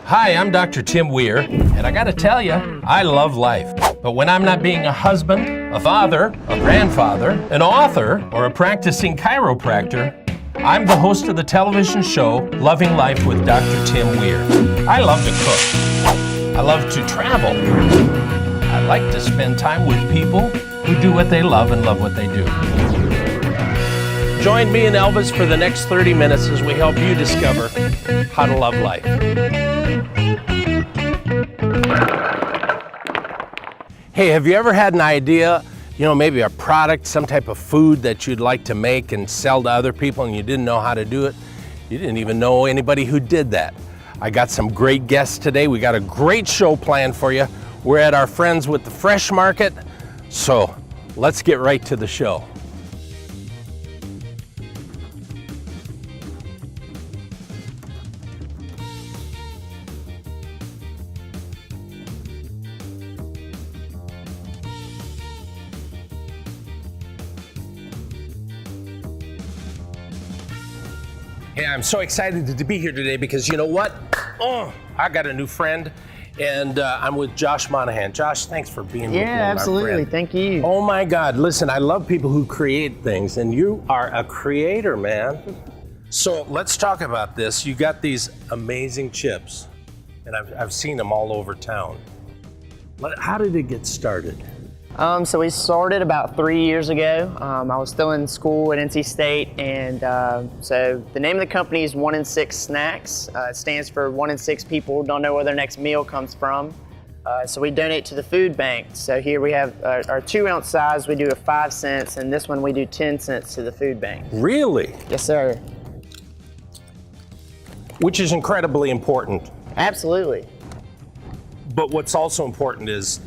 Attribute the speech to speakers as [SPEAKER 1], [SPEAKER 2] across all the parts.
[SPEAKER 1] Hi, I'm Dr. Tim Weir, and I gotta tell you, I love life. But when I'm not being a husband, a father, a grandfather, an author, or a practicing chiropractor, I'm the host of the television show, Loving Life with Dr. Tim Weir. I love to cook. I love to travel. I like to spend time with people who do what they love and love what they do. Join me and Elvis for the next 30 minutes as we help you discover how to love life. Hey, have you ever had an idea, maybe a product, some type of food that you'd like to make and sell to other people and you didn't know how to do it? You didn't even know anybody who did that. I got some great guests today. We got a great show planned for you. We're at our friends with the Fresh Market, so let's get right to the show. Hey, I'm so excited to be here today because you know what? I got a new friend, and I'm with Josh Monahan. Josh, thanks for being with me.
[SPEAKER 2] Yeah, absolutely. Thank you.
[SPEAKER 1] Oh my God, listen, I love people who create things, and you are a creator, man. So let's talk about this. You got these amazing chips, and I've seen them all over town. How did it get started?
[SPEAKER 2] So we started about 3 years ago. I was still in school at NC State, and so the name of the company is 1 in 6 Snacks. It stands for 1 in 6 people don't know where their next meal comes from. So we donate to the food bank. So here we have our 2-ounce size. We do a 5 cents, and this one we do 10 cents to the food bank.
[SPEAKER 1] Really?
[SPEAKER 2] Yes, sir.
[SPEAKER 1] Which is incredibly important.
[SPEAKER 2] Absolutely.
[SPEAKER 1] But what's also important is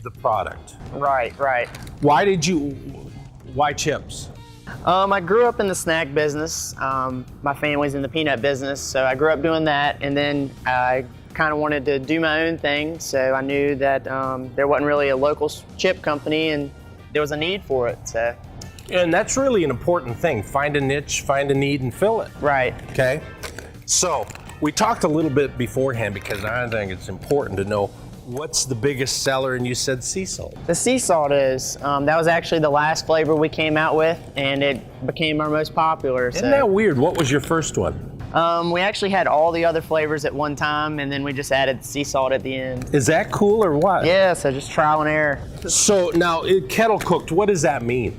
[SPEAKER 1] the product.
[SPEAKER 2] Right.
[SPEAKER 1] Why chips?
[SPEAKER 2] I grew up in the snack business. My family's in the peanut business, so I grew up doing that, and then I kind of wanted to do my own thing, so I knew that there wasn't really a local chip company, and there was a need for it. So.
[SPEAKER 1] And that's really an important thing. Find a niche, find a need, and fill it.
[SPEAKER 2] Right.
[SPEAKER 1] Okay? So, we talked a little bit beforehand because I think it's important to know what's the biggest seller, and you said sea salt.
[SPEAKER 2] The sea salt is. That was actually the last flavor we came out with, and it became our most popular.
[SPEAKER 1] Isn't that weird? What was your first one?
[SPEAKER 2] We actually had all the other flavors at one time, and then we just added sea salt at the end.
[SPEAKER 1] Is that cool or what?
[SPEAKER 2] Yeah, so just trial and error.
[SPEAKER 1] So now, kettle cooked, what does that mean?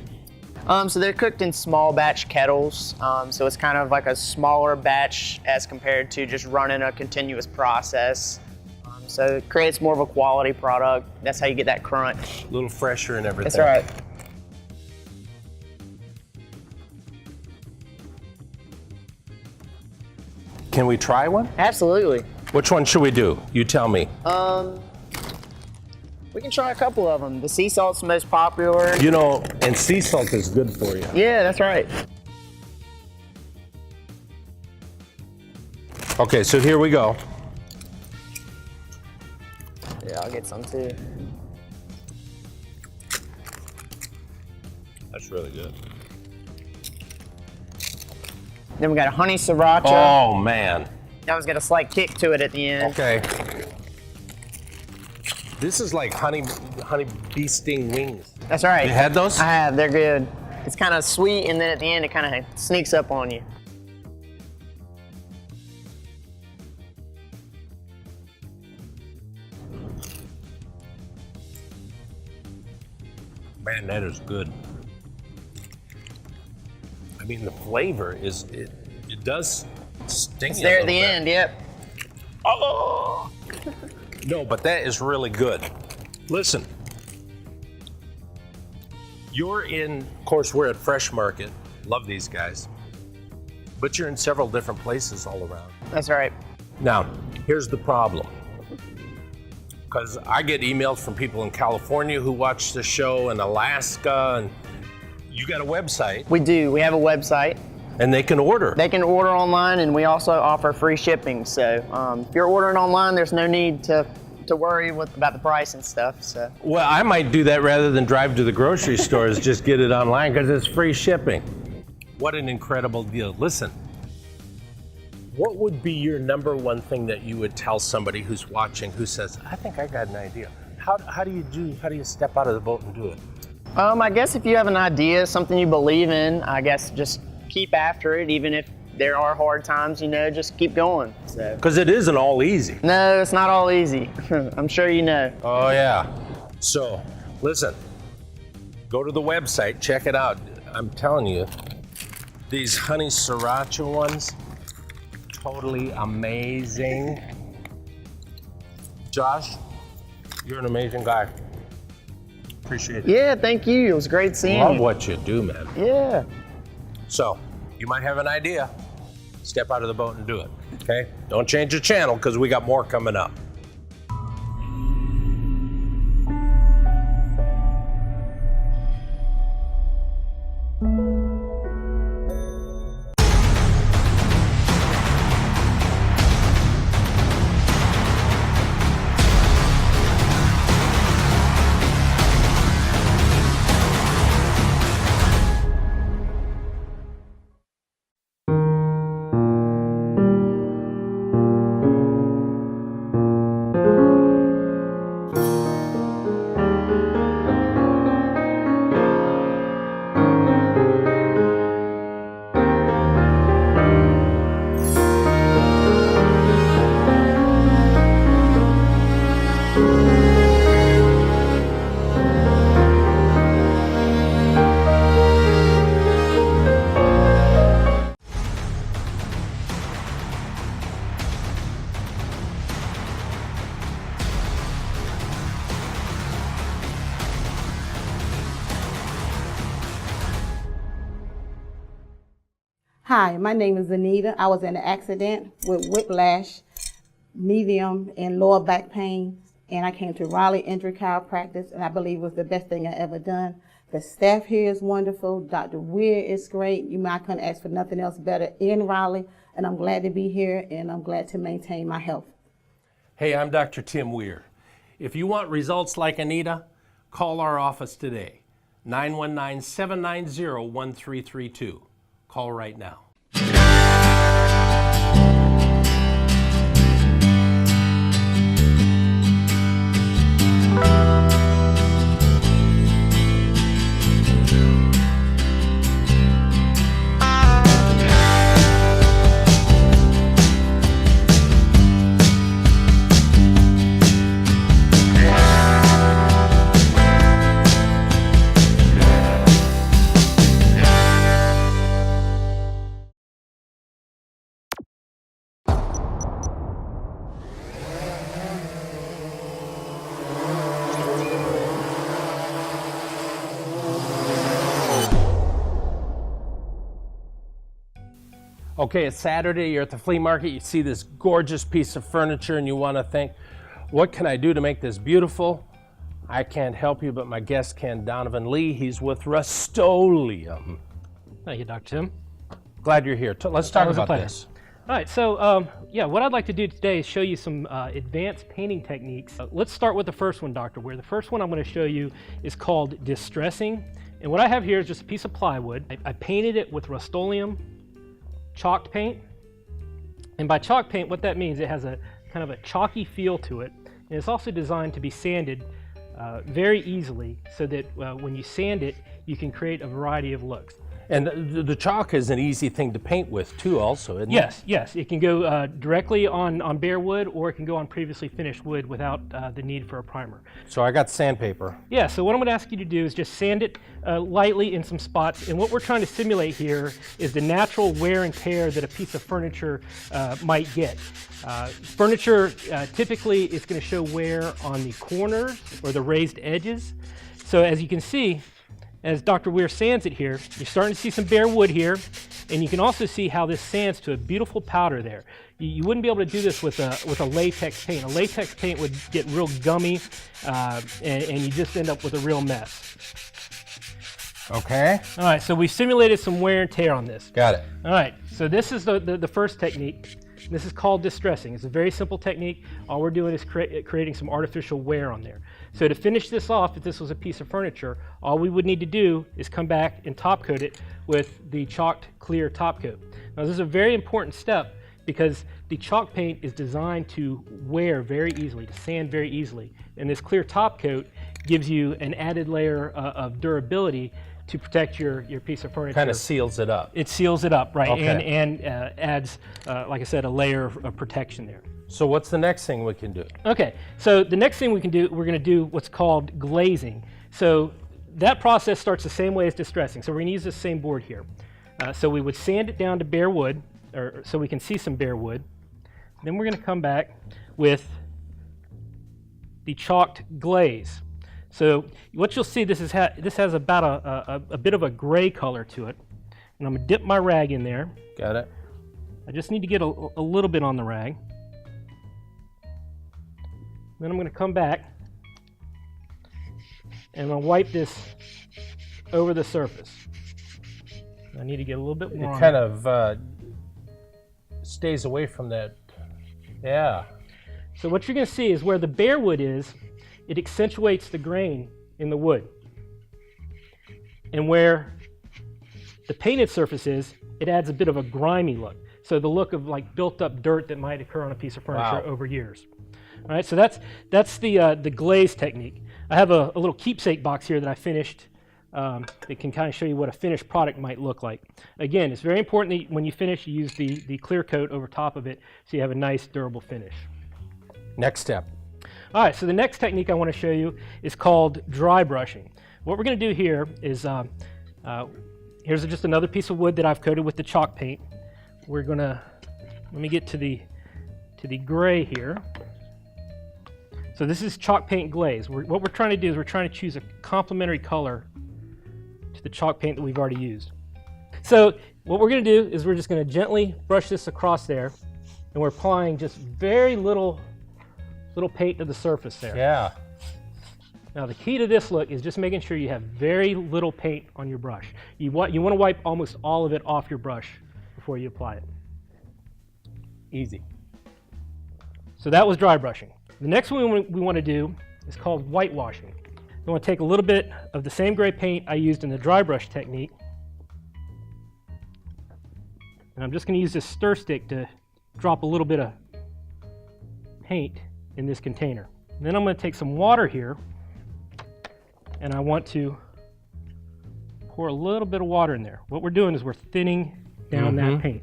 [SPEAKER 2] So they're cooked in small batch kettles, so it's kind of like a smaller batch as compared to just running a continuous process. So it creates more of a quality product. That's how you get that crunch.
[SPEAKER 1] A little fresher and everything.
[SPEAKER 2] That's right.
[SPEAKER 1] Can we try one?
[SPEAKER 2] Absolutely.
[SPEAKER 1] Which one should we do? You tell me.
[SPEAKER 2] We can try a couple of them. The sea salt's the most popular.
[SPEAKER 1] And sea salt is good for you.
[SPEAKER 2] Yeah, that's right.
[SPEAKER 1] Okay, so here we go.
[SPEAKER 2] Yeah, I'll get some too.
[SPEAKER 1] That's really good.
[SPEAKER 2] Then we got a honey sriracha.
[SPEAKER 1] Oh, man.
[SPEAKER 2] That one's got a slight kick to it at the end.
[SPEAKER 1] Okay. This is like honey bee sting wings.
[SPEAKER 2] That's right.
[SPEAKER 1] You had those?
[SPEAKER 2] I have. They're good. It's kind of sweet, and then at the end, it kind of sneaks up on you.
[SPEAKER 1] Man, that is good. I mean, the flavor is, it does sting
[SPEAKER 2] It's
[SPEAKER 1] you a
[SPEAKER 2] there
[SPEAKER 1] little
[SPEAKER 2] at the
[SPEAKER 1] bit.
[SPEAKER 2] end, yep.
[SPEAKER 1] Oh! No, but that is really good. Listen, of course, we're at Fresh Market. Love these guys. But you're in several different places all around.
[SPEAKER 2] That's right.
[SPEAKER 1] Now, here's the problem. Because I get emails from people in California who watch the show, and Alaska, and you got a website.
[SPEAKER 2] We do. We have a website.
[SPEAKER 1] And they can order.
[SPEAKER 2] They can order online, and we also offer free shipping. So if you're ordering online, there's no need to worry about the price and stuff. So.
[SPEAKER 1] Well, I might do that rather than drive to the grocery stores, just get it online because it's free shipping. What an incredible deal. Listen, what would be your number one thing that you would tell somebody who's watching who says, I think I got an idea? How do you step out of the boat and do it?
[SPEAKER 2] I guess if you have an idea, something you believe in, I guess just keep after it, even if there are hard times, just keep going. So.
[SPEAKER 1] Because it isn't all easy.
[SPEAKER 2] No, it's not all easy. I'm sure you know.
[SPEAKER 1] Oh yeah. So, listen, go to the website, check it out. I'm telling you, these honey sriracha ones, totally amazing. Josh, you're an amazing guy. Appreciate it.
[SPEAKER 2] Yeah, thank you. It was great seeing you.
[SPEAKER 1] Love what you do, man.
[SPEAKER 2] Yeah.
[SPEAKER 1] So, you might have an idea. Step out of the boat and do it, okay? Don't change the channel because we got more coming up.
[SPEAKER 3] Hi, my name is Anita. I was in an accident with whiplash, medium, and lower back pain, and I came to Raleigh Injury Chiropractic, and I believe it was the best thing I ever done. The staff here is wonderful. Dr. Weir is great. I couldn't ask for nothing else better in Raleigh, and I'm glad to be here, and I'm glad to maintain my health.
[SPEAKER 1] Hey, I'm Dr. Tim Weir. If you want results like Anita, call our office today, 919-790-1332. Call right now. Okay, it's Saturday, you're at the flea market, you see this gorgeous piece of furniture and you want to think, what can I do to make this beautiful? I can't help you, but my guest can. Donovan Lee, he's with Rust-Oleum.
[SPEAKER 4] Thank you, Dr. Tim.
[SPEAKER 1] Glad you're here. Let's talk about this.
[SPEAKER 4] All right, so what I'd like to do today is show you some advanced painting techniques. Let's start with the first one, Dr. Weir. The first one I'm going to show you is called distressing. And what I have here is just a piece of plywood. I painted it with Rust-Oleum chalked paint. And by chalk paint, what that means, it has a kind of a chalky feel to it. And it's also designed to be sanded very easily so that when you sand it, you can create a variety of looks.
[SPEAKER 1] And the chalk is an easy thing to paint with too also, isn't it?
[SPEAKER 4] Yes. It can go directly on bare wood, or it can go on previously finished wood without the need for a primer.
[SPEAKER 1] So I got sandpaper.
[SPEAKER 4] Yeah, so what I'm going to ask you to do is just sand it lightly in some spots. And what we're trying to simulate here is the natural wear and tear that a piece of furniture might get. Furniture, typically, is going to show wear on the corners or the raised edges. So as you can see, as Dr. Weir sands it here, you're starting to see some bare wood here, and you can also see how this sands to a beautiful powder there. You wouldn't be able to do this with a latex paint. A latex paint would get real gummy, and you just end up with a real mess.
[SPEAKER 1] Okay.
[SPEAKER 4] All right, so we've simulated some wear and tear on this.
[SPEAKER 1] Got it.
[SPEAKER 4] All right, so this is the first technique. This is called distressing. It's a very simple technique. All we're doing is creating some artificial wear on there. So to finish this off, if this was a piece of furniture, all we would need to do is come back and top coat it with the chalked clear top coat. Now this is a very important step because the chalk paint is designed to wear very easily, to sand very easily. And this clear top coat gives you an added layer of durability to protect your piece of furniture.
[SPEAKER 1] Kind of seals it up.
[SPEAKER 4] It seals it up, right,
[SPEAKER 1] Okay.
[SPEAKER 4] and adds, like I said, a layer of protection there.
[SPEAKER 1] So what's the next thing we can do?
[SPEAKER 4] Okay, so the next thing we can do, we're going to do what's called glazing. So that process starts the same way as distressing. So we're going to use the same board here. So we would sand it down to bare wood, or so we can see some bare wood. Then we're going to come back with the chalked glaze. So what you'll see, this has about a bit of a gray color to it. And I'm going to dip my rag in there.
[SPEAKER 1] Got it?
[SPEAKER 4] I just need to get a little bit on the rag. Then I'm going to come back and I'll wipe this over the surface. I need to get a little bit more.
[SPEAKER 1] It kind of stays away from that. Yeah.
[SPEAKER 4] So what you're going to see is where the bare wood is, it accentuates the grain in the wood. And where the painted surface is, it adds a bit of a grimy look. So the look of like built up dirt that might occur on a piece of furniture over years. All right, so that's the glaze technique. I have a little keepsake box here that I finished. It can kind of show you what a finished product might look like. Again, it's very important that when you finish, you use the clear coat over top of it so you have a nice durable finish.
[SPEAKER 1] Next step.
[SPEAKER 4] All right, so the next technique I want to show you is called dry brushing. What we're going to do here is, here's just another piece of wood that I've coated with the chalk paint. We're going to, let me get to the gray here. So this is chalk paint glaze. What we're trying to do is we're trying to choose a complementary color to the chalk paint that we've already used. So what we're going to do is we're just going to gently brush this across there, and we're applying just very little paint to the surface there.
[SPEAKER 1] Yeah.
[SPEAKER 4] Now the key to this look is just making sure you have very little paint on your brush. You want to wipe almost all of it off your brush before you apply it.
[SPEAKER 1] Easy.
[SPEAKER 4] So that was dry brushing. The next one we want to do is called whitewashing. I want to take a little bit of the same gray paint I used in the dry brush technique, and I'm just going to use this stir stick to drop a little bit of paint in this container. And then I'm going to take some water here, and I want to pour a little bit of water in there. What we're doing is we're thinning down that paint.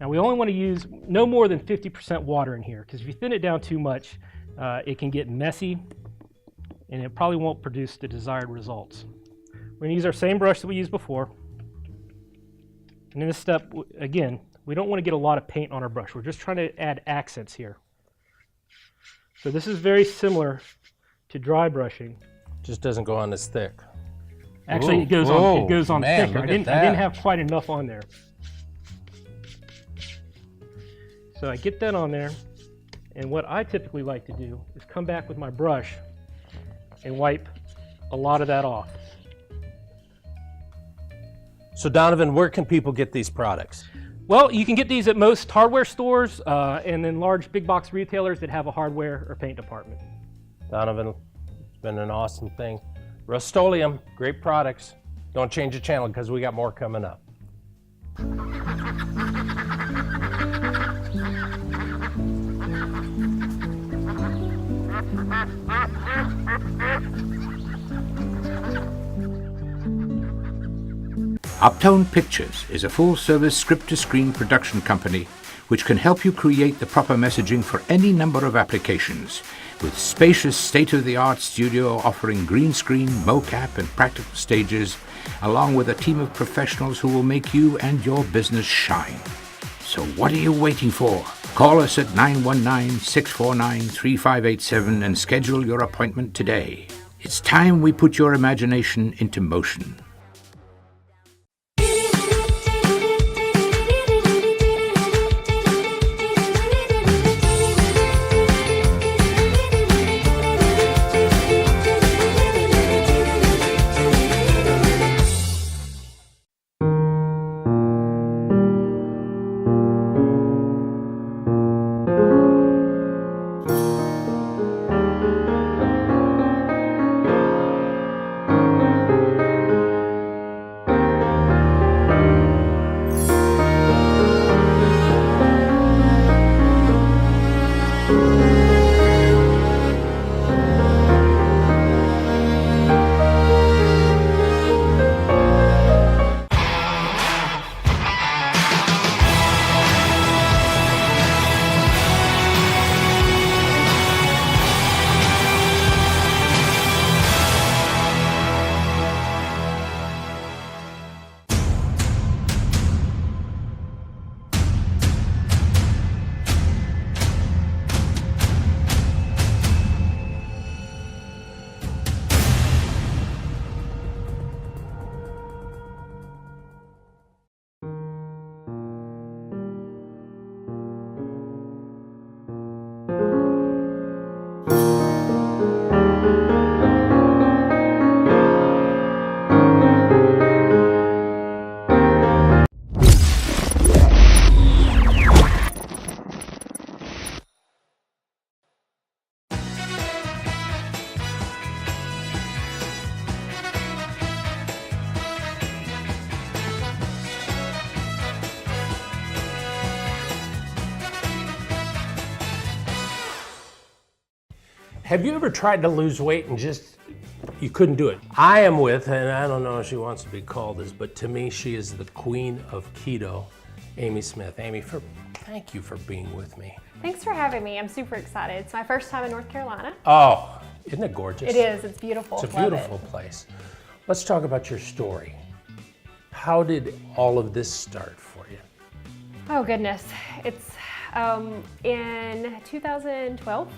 [SPEAKER 4] Now we only want to use no more than 50% water in here, because if you thin it down too much, it can get messy and it probably won't produce the desired results. We're going to use our same brush that we used before. And in this step, again, we don't want to get a lot of paint on our brush. We're just trying to add accents here. So this is very similar to dry brushing.
[SPEAKER 1] Just doesn't go on as thick.
[SPEAKER 4] Actually,
[SPEAKER 1] Ooh,
[SPEAKER 4] it goes on
[SPEAKER 1] man,
[SPEAKER 4] thicker.
[SPEAKER 1] look
[SPEAKER 4] I
[SPEAKER 1] at
[SPEAKER 4] didn't
[SPEAKER 1] that.
[SPEAKER 4] have quite enough on there. So I get that on there, and what I typically like to do is come back with my brush and wipe a lot of that off.
[SPEAKER 1] So Donovan, where can people get these products?
[SPEAKER 4] Well, you can get these at most hardware stores and then large big box retailers that have a hardware or paint department.
[SPEAKER 1] Donovan, it's been an awesome thing. Rust-Oleum, great products. Don't change the channel because we got more coming up.
[SPEAKER 5] Uptone Pictures is a full-service script-to-screen production company which can help you create the proper messaging for any number of applications, with spacious state-of-the-art studio offering green screen, mocap, and practical stages, along with a team of professionals who will make you and your business shine. So what are you waiting for? Call us at 919-649-3587 and schedule your appointment today. It's time we put your imagination into motion.
[SPEAKER 1] Have you ever tried to lose weight and just, you couldn't do it? I am with, and I don't know if she wants to be called this, but to me, she is the queen of keto, Amy Smith. Amy, thank you for being with me.
[SPEAKER 6] Thanks for having me. I'm super excited. It's my first time in North Carolina.
[SPEAKER 1] Oh, isn't it gorgeous?
[SPEAKER 6] It is. It's beautiful.
[SPEAKER 1] It's a beautiful place. Let's talk about your story. How did all of this start for you?
[SPEAKER 6] Oh goodness. It's in 2012,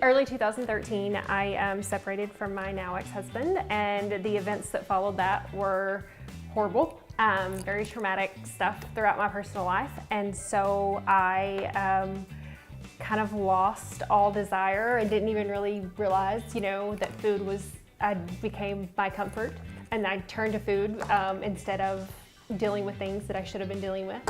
[SPEAKER 6] early 2013, I separated from my now ex-husband, and the events that followed that were horrible. Very traumatic stuff throughout my personal life, and so I kind of lost all desire and didn't even really realize, that food became my comfort, and I turned to food instead of dealing with things that I should have been dealing with,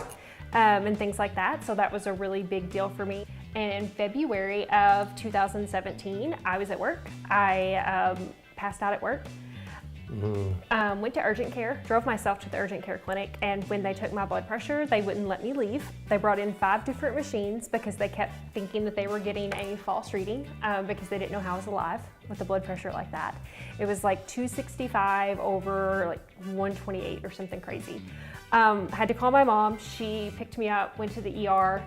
[SPEAKER 6] and things like that. So that was a really big deal for me. And in February of 2017, I was at work. I passed out at work. Went to urgent care, drove myself to the urgent care clinic, and when they took my blood pressure, they wouldn't let me leave. They brought in 5 different machines because they kept thinking that they were getting a false reading because they didn't know how I was alive with a blood pressure like that. It was like 265 over like 128 or something crazy. Had to call my mom. She picked me up, went to the ER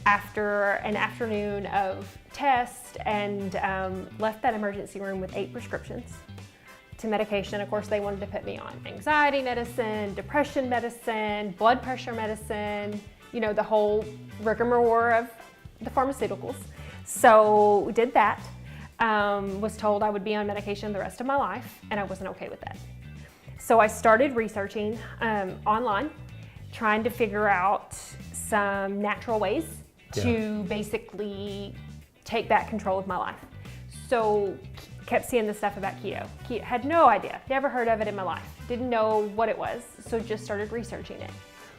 [SPEAKER 6] after an afternoon of tests, and left that emergency room with 8 prescriptions to medication. Of course, they wanted to put me on anxiety medicine, depression medicine, blood pressure medicine, the whole rigmarole of the pharmaceuticals. So we did that. Was told I would be on medication the rest of my life, and I wasn't okay with that. So I started researching online, trying to figure out some natural ways to basically take back control of my life. So kept seeing the stuff about keto. Had no idea, never heard of it in my life, didn't know what it was, so just started researching it.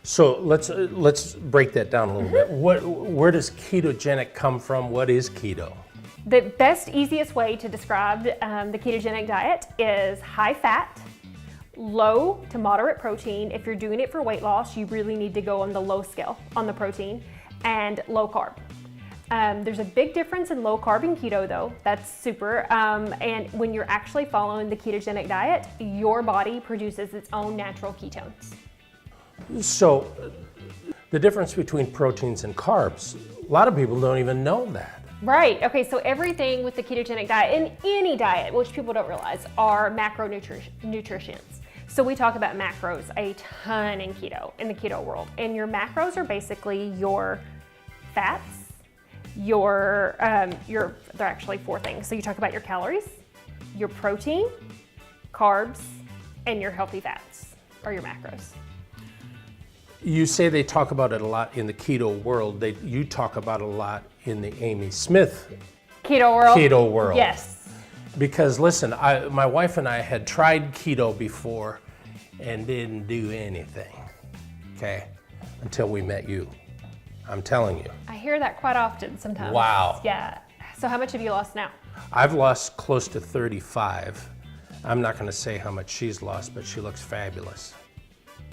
[SPEAKER 1] So let's break that down a little bit. Where does ketogenic come from? What is keto?
[SPEAKER 6] The best, easiest way to describe the ketogenic diet is high fat, low to moderate protein. If you're doing it for weight loss, you really need to go on the low scale on the protein, and low carb. There's a big difference in low carb and keto though, that's super. And when you're actually following the ketogenic diet, your body produces its own natural ketones.
[SPEAKER 1] So the difference between proteins and carbs, a lot of people don't even know that.
[SPEAKER 6] Right, okay, so everything with the ketogenic diet, and any diet, which people don't realize, are macronutrients. So we talk about macros a ton in the keto world. And your macros are basically your fats, they're actually 4 things. So you talk about your calories, your protein, carbs, and your healthy fats are your macros.
[SPEAKER 1] You say they talk about it a lot in the keto world. You talk about it a lot in the Amy Smith
[SPEAKER 6] keto world. Yes.
[SPEAKER 1] Because listen, my wife and I had tried keto before and didn't do anything, okay, until we met you. I'm telling you.
[SPEAKER 6] I hear that quite often sometimes.
[SPEAKER 1] Wow.
[SPEAKER 6] Yeah. So how much have you lost now?
[SPEAKER 1] I've lost close to 35. I'm not going to say how much she's lost, but she looks fabulous.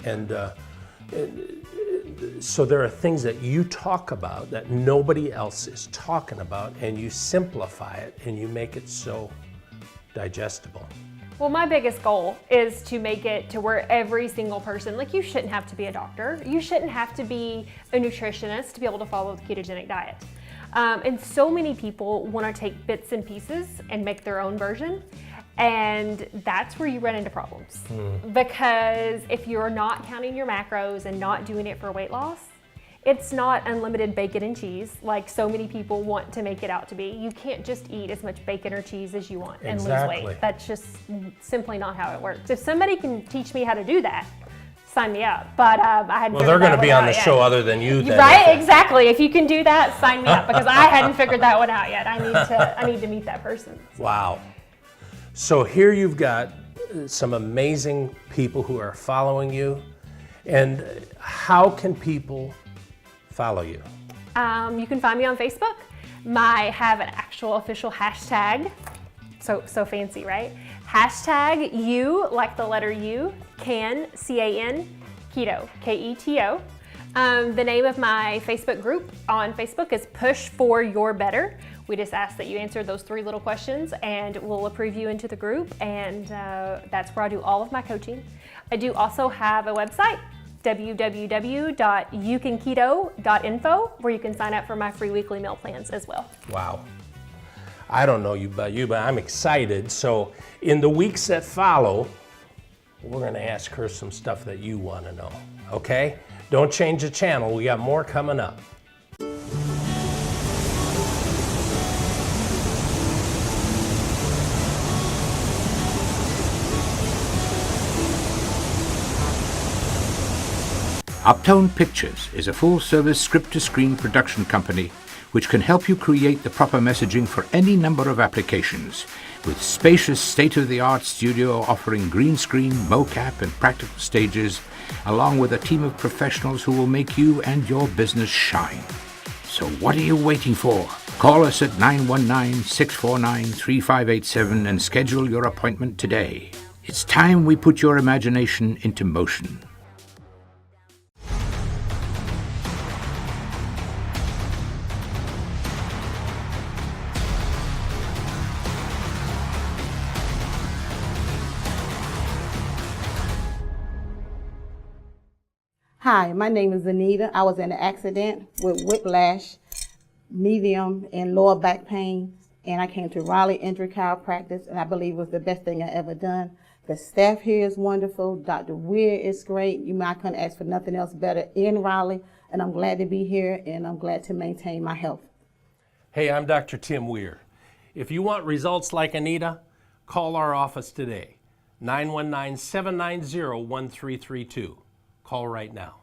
[SPEAKER 1] And so there are things that you talk about that nobody else is talking about, and you simplify it and you make it so digestible.
[SPEAKER 6] Well, my biggest goal is to make it to where every single person, like, you shouldn't have to be a doctor, you shouldn't have to be a nutritionist to be able to follow the ketogenic diet. And so many people want to take bits and pieces and make their own version. And that's where you run into problems. Because if you're not counting your macros and not doing it for weight loss, it's not unlimited bacon and cheese like so many people want to make it out to be. You can't just eat as much bacon or cheese as you want and lose weight. That's just simply not how it works. If somebody can teach me how to do that, sign me up. But I hadn't.
[SPEAKER 1] Well, they're going to be on the show other than you. Then,
[SPEAKER 6] right? Exactly. If you can do that, sign me up, because I hadn't figured that one out yet. I need to meet that person.
[SPEAKER 1] Wow. So here you've got some amazing people who are following you. And how can people follow you?
[SPEAKER 6] You can find me on Facebook. I have an actual official hashtag. So fancy, right? Hashtag you, like the letter U, C-A-N, keto, K-E-T-O. The name of my Facebook group on Facebook is Push for Your Better. We just ask that you answer those 3 little questions and we'll approve you into the group, and that's where I do all of my coaching. I do also have a website, www.youcanketo.info, where you can sign up for my free weekly meal plans as well.
[SPEAKER 1] Wow. I don't know about you, but I'm excited. So in the weeks that follow, we're going to ask her some stuff that you want to know, okay? Don't change the channel. We got more coming up.
[SPEAKER 5] Uptown Pictures is a full-service script-to-screen production company which can help you create the proper messaging for any number of applications, with spacious state-of-the-art studio offering green screen, mocap, and practical stages, along with a team of professionals who will make you and your business shine. So what are you waiting for? Call us at 919-649-3587 and schedule your appointment today. It's time we put your imagination into motion.
[SPEAKER 3] Hi, my name is Anita. I was in an accident with whiplash, medium and lower back pain, and I came to Raleigh Injury Chiropractic, and I believe it was the best thing I ever done. The staff here is wonderful. Dr. Weir is great. I couldn't ask for nothing else better in Raleigh, and I'm glad to be here, and I'm glad to maintain my health.
[SPEAKER 1] Hey, I'm Dr. Tim Weir. If you want results like Anita, call our office today, 919-790-1332. Call right now.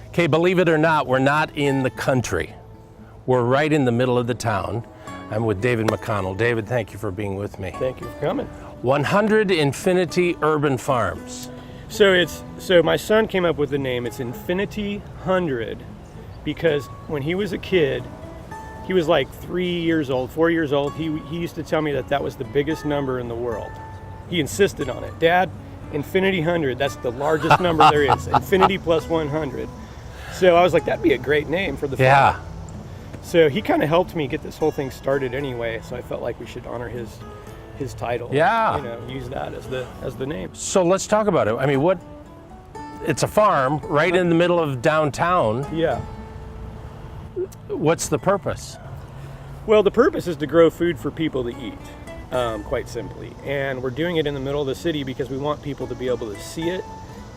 [SPEAKER 1] Okay, believe it or not, we're not in the country. We're right in the middle of the town. I'm with David McConnell. David, thank you for being with me.
[SPEAKER 4] Thank you for coming.
[SPEAKER 1] 100 Infinity Urban Farms.
[SPEAKER 4] So my son came up with the name. It's Infinity 100 because when he was a kid, he was like 4 years old. He used to tell me that was the biggest number in the world. He insisted on it. Dad, Infinity 100, that's the largest number there is. Infinity plus 100. So I was like, that'd be a great name for the farm.
[SPEAKER 1] Yeah.
[SPEAKER 4] So he kind of helped me get this whole thing started anyway. So I felt like we should honor his title.
[SPEAKER 1] Yeah.
[SPEAKER 4] Use that as the name.
[SPEAKER 1] So let's talk about it. I mean, it's a farm right in the middle of downtown.
[SPEAKER 4] Yeah.
[SPEAKER 1] What's the purpose?
[SPEAKER 4] Well, the purpose is to grow food for people to eat, quite simply. And we're doing it in the middle of the city because we want people to be able to see it,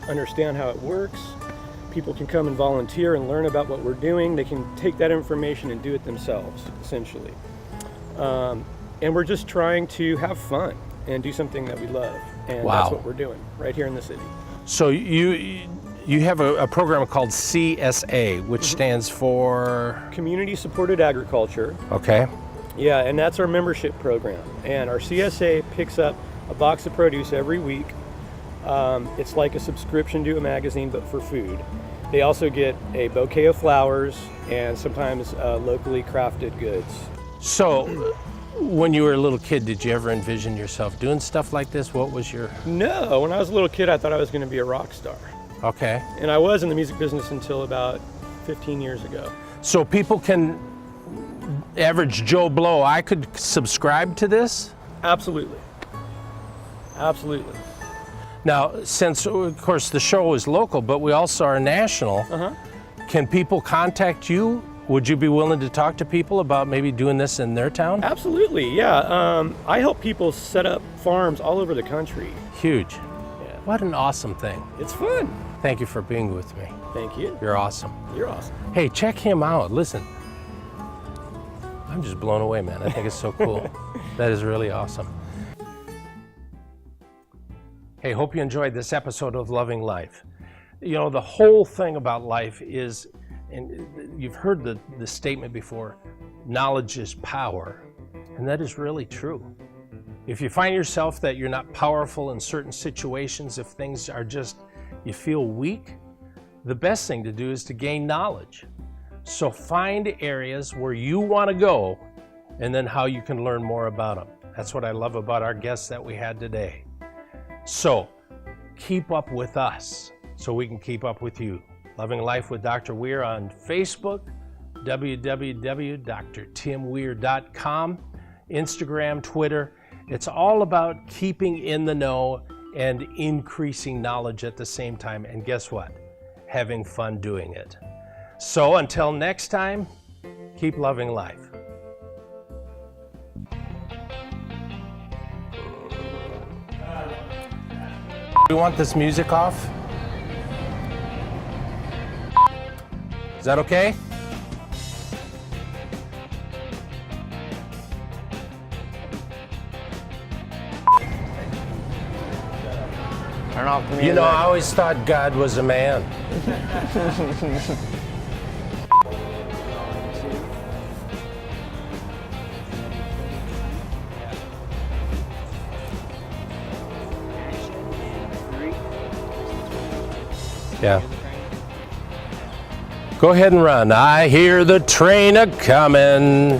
[SPEAKER 4] understand how it works. People can come and volunteer and learn about what we're doing. They can take that information and do it themselves, essentially. And we're just trying to have fun and do something that we love. And
[SPEAKER 1] Wow.
[SPEAKER 4] That's what we're doing right here in the city.
[SPEAKER 1] So you have a program called CSA, which stands for?
[SPEAKER 4] Community Supported Agriculture.
[SPEAKER 1] Okay.
[SPEAKER 4] Yeah, and that's our membership program. And our CSA picks up a box of produce every week. It's like a subscription to a magazine, but for food. They also get a bouquet of flowers and sometimes locally crafted goods.
[SPEAKER 1] So when you were a little kid, did you ever envision yourself doing stuff like this? What was your?
[SPEAKER 4] No, when I was a little kid, I thought I was going to be a rock star.
[SPEAKER 1] Okay.
[SPEAKER 4] And I was in the music business until about 15 years ago.
[SPEAKER 1] So people can, average Joe Blow, I could subscribe to this?
[SPEAKER 4] Absolutely. Absolutely.
[SPEAKER 1] Now, since, of course, the show is local, but we also are national, can people contact you Would you be willing to talk to people about maybe doing this in their town?
[SPEAKER 7] Absolutely, yeah. I help people set up farms all over the country.
[SPEAKER 1] Huge. What an awesome thing.
[SPEAKER 7] It's fun.
[SPEAKER 1] Thank you for being with me.
[SPEAKER 7] Thank you.
[SPEAKER 1] You're awesome.
[SPEAKER 7] You're awesome.
[SPEAKER 1] Hey, check him out. Listen, I'm just blown away, man. I think it's so cool. That is really awesome. Hey, hope you enjoyed this episode of Loving Life. You know, the whole thing about life is, and you've heard the statement before, knowledge is power, and that is really true. If you find yourself that you're not powerful in certain situations, if things are just, you feel weak, the best thing to do is to gain knowledge. So find areas where you want to go and then how you can learn more about them. That's what I love about our guests that we had today. So keep up with us so we can keep up with you. Loving Life with Dr. Weir on Facebook, www.drtimweir.com, Instagram, Twitter. It's all about keeping in the know and increasing knowledge at the same time. And guess what? Having fun doing it. So until next time, keep loving life. Do you want this music off? Is that okay?
[SPEAKER 2] Turn off the music.
[SPEAKER 1] You know, I always thought God was a man. Yeah. Go ahead and run. I hear the train a-comin'.